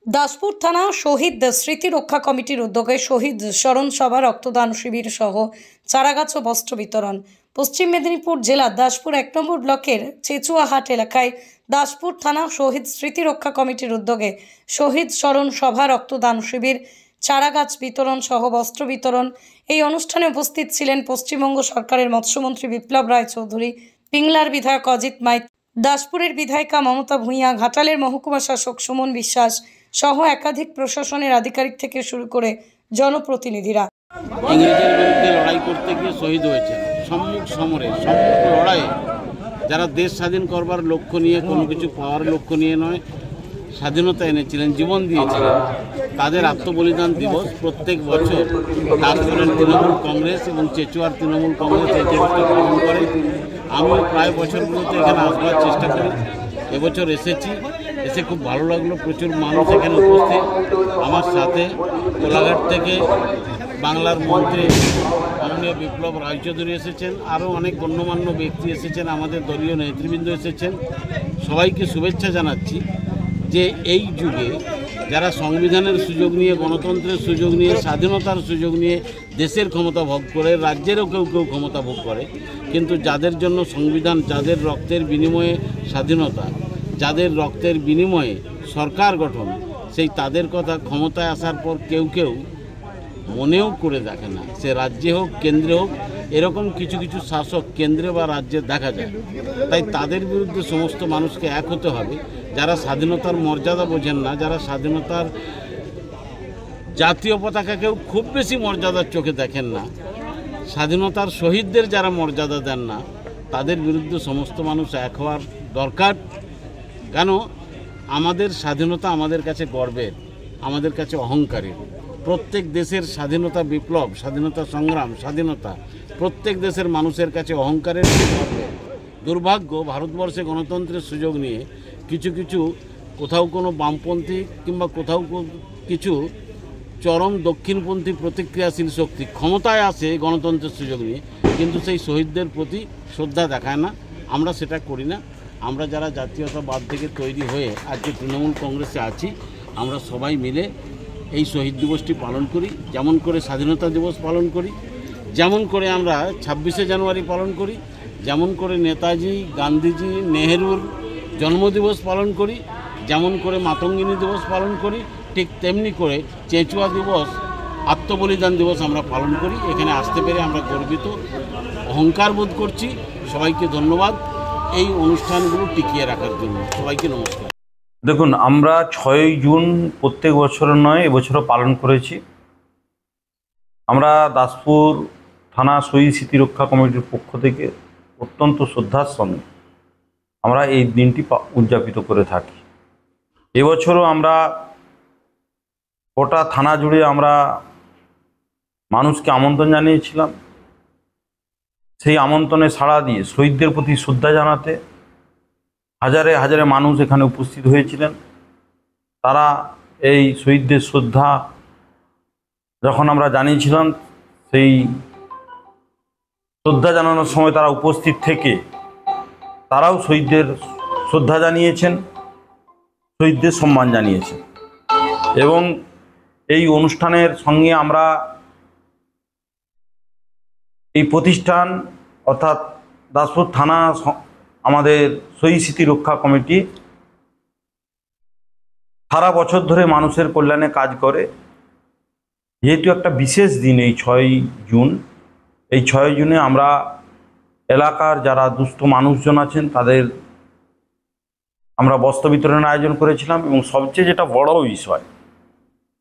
দাসপুর থানা শহীদ স্মৃতি রক্ষা কমিটির উদ্যোগে শহীদ স্মরণ সভা, রক্তদান শিবির সহ চারাগাছ ও বস্ত্র বিতরণ। পশ্চিম মেদিনীপুর জেলার দাসপুর ১ নম্বর ব্লকের চেচুয়াহাট এলাকায় দাসপুর থানা শহীদ স্মৃতি রক্ষা কমিটির উদ্যোগে শহীদ স্মরণ সভা, রক্তদান শিবির, চারাগাছ বিতরণ সহ বস্ত্র বিতরণ। এই অনুষ্ঠানে উপস্থিত ছিলেন পশ্চিমবঙ্গ সরকারের মৎস্যমন্ত্রী বিপ্লব রায় চৌধুরী, পিংলার বিধায়ক অজিত মাইতি, দাসপুরের বিধায়িকা মমতা ভূঁইয়া, ঘাটালের মহকুমা শাসক সুমন বিশ্বাস সহ একাধিক প্রশাসনের আধিকারিক থেকে শুরু করে জনপ্রতিনিধিরা। ইংরেজের বিরুদ্ধে লড়াই করতে গিয়ে শহীদ হয়েছেন। সম্মুখ সমরে সম্মুখ লড়াইয়ে যারা দেশ স্বাধীন করবার লক্ষ্য নিয়ে, কোনো কিছু পাওয়ার লক্ষ্য নিয়ে নয়, স্বাধীনতা এনেছিলেন, জীবন দিয়েছিলেন, তাদের আত্মবলিদান দিবস প্রত্যেক বছর দাসপুরের তৃণমূল কংগ্রেস এবং চেচুয়ার তৃণমূল কংগ্রেস এই দিবসটা পালন করে। আমিও প্রায় বছরগুলোতে এখানে আসবার চেষ্টা করি। এবছর এসে খুব ভালো লাগলো। প্রচুর মানুষ এখানে উপস্থিত। আমার সাথে কোলাঘাট থেকে বাংলার মন্ত্রী মাননীয় বিপ্লব রায় চৌধুরী এসেছেন, আরও অনেক গণ্যমান্য ব্যক্তি এসেছেন, আমাদের দলীয় নেতৃবৃন্দ এসেছেন। সবাইকে শুভেচ্ছা জানাচ্ছি যে এই যুগে যারা সংবিধানের সুযোগ নিয়ে, গণতন্ত্রের সুযোগ নিয়ে, স্বাধীনতার সুযোগ নিয়ে দেশের ক্ষমতা ভোগ করে, রাজ্যেরও কেউ কেউ ক্ষমতা ভোগ করে, কিন্তু যাদের জন্য সংবিধান, যাদের রক্তের বিনিময়ে স্বাধীনতা, যাদের রক্তের বিনিময়ে সরকার গঠন, সেই তাদের কথা ক্ষমতায় আসার পর কেউ কেউ মনেও করে দেখে না। সে রাজ্যে হোক, কেন্দ্রে হোক, এরকম কিছু কিছু শাসক কেন্দ্রে বা রাজ্যে দেখা যায়। তাই তাদের বিরুদ্ধে সমস্ত মানুষকে এক হতে হবে। যারা স্বাধীনতার মর্যাদা বোঝেন না, যারা স্বাধীনতার জাতীয় পতাকাকেও খুব বেশি মর্যাদার চোখে দেখেন না, স্বাধীনতার শহীদদের যারা মর্যাদা দেন না, তাদের বিরুদ্ধে সমস্ত মানুষ এক হওয়ার দরকার। কেন? আমাদের স্বাধীনতা আমাদের কাছে গর্বের, আমাদের কাছে অহংকারের। প্রত্যেক দেশের স্বাধীনতা বিপ্লব, স্বাধীনতা সংগ্রাম, স্বাধীনতা প্রত্যেক দেশের মানুষের কাছে অহংকারের, গর্বের। দুর্ভাগ্য, ভারতবর্ষে গণতন্ত্রের সুযোগ নিয়ে কিছু কিছু কোথাও কোনো বামপন্থী কিংবা কোথাও কিছু চরম দক্ষিণপন্থী প্রতিক্রিয়াশীল শক্তি ক্ষমতায় আসে গণতন্ত্রের সুযোগ নিয়ে, কিন্তু সেই শহীদদের প্রতি শ্রদ্ধা দেখায় না। আমরা সেটা করি না। আমরা যারা জাতীয়তাবাদ থেকে তৈরি হয়ে আজকে তৃণমূল কংগ্রেসে আছি, আমরা সবাই মিলে এই শহীদ দিবসটি পালন করি। যেমন করে স্বাধীনতা দিবস পালন করি, যেমন করে আমরা 26শে জানুয়ারি পালন করি, যেমন করে নেতাজি, গান্ধীজি, নেহেরুর জন্মদিবস পালন করি, যেমন করে মাতঙ্গিনী দিবস পালন করি, ঠিক তেমনি করে চেচুয়া দিবস, আত্মবলিদান দিবস আমরা পালন করি। এখানে আসতে পেরে আমরা গর্বিত, অহংকার বোধ করছি। সবাইকে ধন্যবাদ এই অনুষ্ঠানগুলো টিকিয়ে রাখার জন্য। সবাইকে নমস্কার। দেখুন, আমরা 6ই জুন প্রত্যেক বছর নয়, এবছরও পালন করেছি। আমরা দাসপুর থানা শহীদ স্মৃতি রক্ষা কমিটির পক্ষ থেকে অত্যন্ত শ্রদ্ধার সঙ্গে আমরা এই দিনটি উদযাপিত করে থাকি। এবছরও আমরা গোটা থানা জুড়ে আমরা মানুষকে আমন্ত্রণ জানিয়েছিলাম। সেই আমন্ত্রণে সাড়া দিয়ে শহীদদের প্রতি শ্রদ্ধা জানাতে হাজারে হাজারে মানুষ এখানে উপস্থিত হয়েছিলেন। তারা এই শহীদদের শ্রদ্ধা যখন আমরা জানিয়েছিলাম, সেই শ্রদ্ধা জানানোর সময় তারা উপস্থিত থেকে তারাও শহীদদের শ্রদ্ধা জানিয়েছেন, শহীদদের সম্মান জানিয়েছেন। এবং এই অনুষ্ঠানের সঙ্গে আমরা এই প্রতিষ্ঠান অর্থাৎ দাসপুর থানা, আমাদের শহীদ স্মৃতি রক্ষা কমিটি সারা বছর ধরে মানুষের কল্যাণে কাজ করে। যেহেতু একটা বিশেষ দিন এই 6ই জুন, এই 6ই জুনে আমরা এলাকার যারা দুস্থ মানুষজন আছেন তাদের আমরা বস্ত্র বিতরণের আয়োজন করেছিলাম। এবং সবচেয়ে যেটা বড় বিষয়,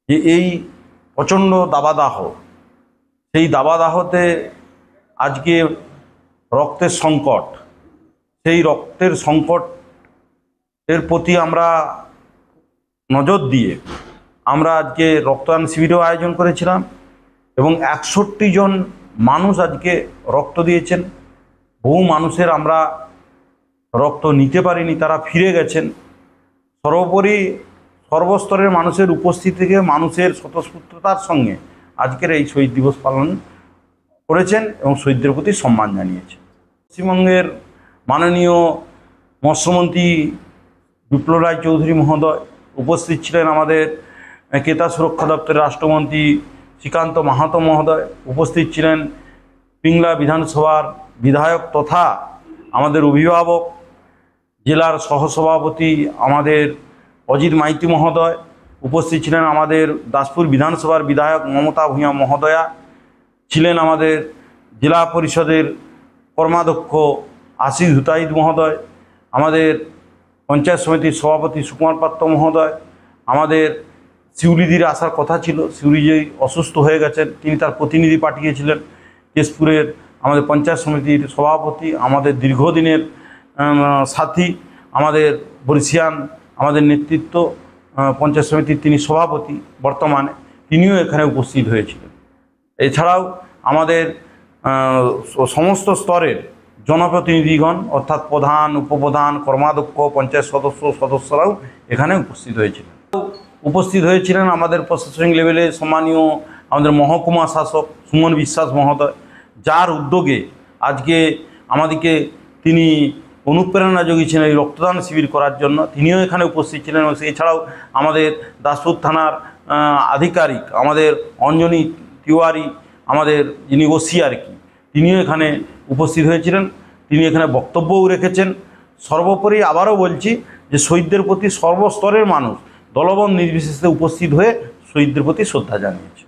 যে এই প্রচণ্ড দাবাদাহ, সেই দাবাদাহতে আজকে রক্তের সংকট, সেই রক্তের সংকটের প্রতি আমরা নজর দিয়ে আমরা আজকে রক্তদান শিবিরও আয়োজন করেছিলাম। এবং 61 জন মানুষ আজকে রক্ত দিয়েছেন। বহু মানুষের আমরা রক্ত নিতে পারিনি, তারা ফিরে গেছেন। সর্বোপরি সর্বস্তরের মানুষের উপস্থিতি থেকে মানুষের স্বতঃস্ফূর্ততার সঙ্গে আজকের এই শহীদ দিবস পালন করেছেন এবং শহীদদের প্রতি সম্মান জানিয়েছেন। পশ্চিমবঙ্গের মাননীয় মৎস্যমন্ত্রী বিপ্লব রায় চৌধুরী মহোদয় উপস্থিত ছিলেন আমাদের ক্রেতা সুরক্ষা দপ্তরের রাষ্ট্রমন্ত্রী শ্রীকান্ত মাহাতো মহোদয়, উপস্থিত ছিলেন পিংলা বিধানসভার বিধায়ক তথা আমাদের অভিভাবক জেলার সহসভাপতি আমাদের অজিত মাইতি মহোদয়, উপস্থিত ছিলেন আমাদের দাসপুর বিধানসভার বিধায়ক মমতা ভূঁইয়া মহোদয়া, ছিলেন আমাদের জেলা পরিষদের কর্মাধ্যক্ষ আশিস হুতাইদ মহোদয়, আমাদের পঞ্চায়েত সমিতির সভাপতি সুকুমার পাত্র মহোদয়, আমাদের শিউলিদির আসার কথা ছিল, শিউলিজি অসুস্থ হয়ে গেছেন, তিনি তার প্রতিনিধি পাঠিয়েছিলেন। কেশপুরের আমাদের পঞ্চায়েত সমিতির সভাপতি, আমাদের দীর্ঘদিনের সাথী, আমাদের বর্ষিয়ান আমাদের নেতৃত্ব পঞ্চায়েত সমিতির তিনি সভাপতি বর্তমানে, তিনিও এখানে উপস্থিত হয়েছিলেন। এছাড়াও আমাদের সমস্ত স্তরের জনপ্রতিনিধিগণ অর্থাৎ প্রধান, উপপ্রধান, কর্মাধ্যক্ষ, পঞ্চায়েত সদস্যরাও এখানে উপস্থিত হয়েছিলেন। উপস্থিত হয়েছিলেন আমাদের প্রশাসনিক লেভেলে সম্মানীয় আমাদের মহকুমা শাসক সুমন বিশ্বাস মহোদয়, যার উদ্যোগে আজকে আমাদেরকে তিনি অনুপ্রেরণা জুগিয়েছিলেন এই রক্তদান শিবির করার জন্য, তিনিও এখানে উপস্থিত ছিলেন। এছাড়াও আমাদের দাসপুর থানার আধিকারিক আমাদের অঞ্জনী তিওয়ারি, আমাদের যিনি ওসি আর কি, তিনিও এখানে উপস্থিত হয়েছিলেন, তিনি এখানে বক্তব্যও রেখেছেন। সর্বোপরি আবারও বলছি যে শহীদদের প্রতি সর্বস্তরের মানুষ দলবল নির্বিশেষে উপস্থিত হয়ে শহীদদের প্রতি শ্রদ্ধা জানিয়েছে।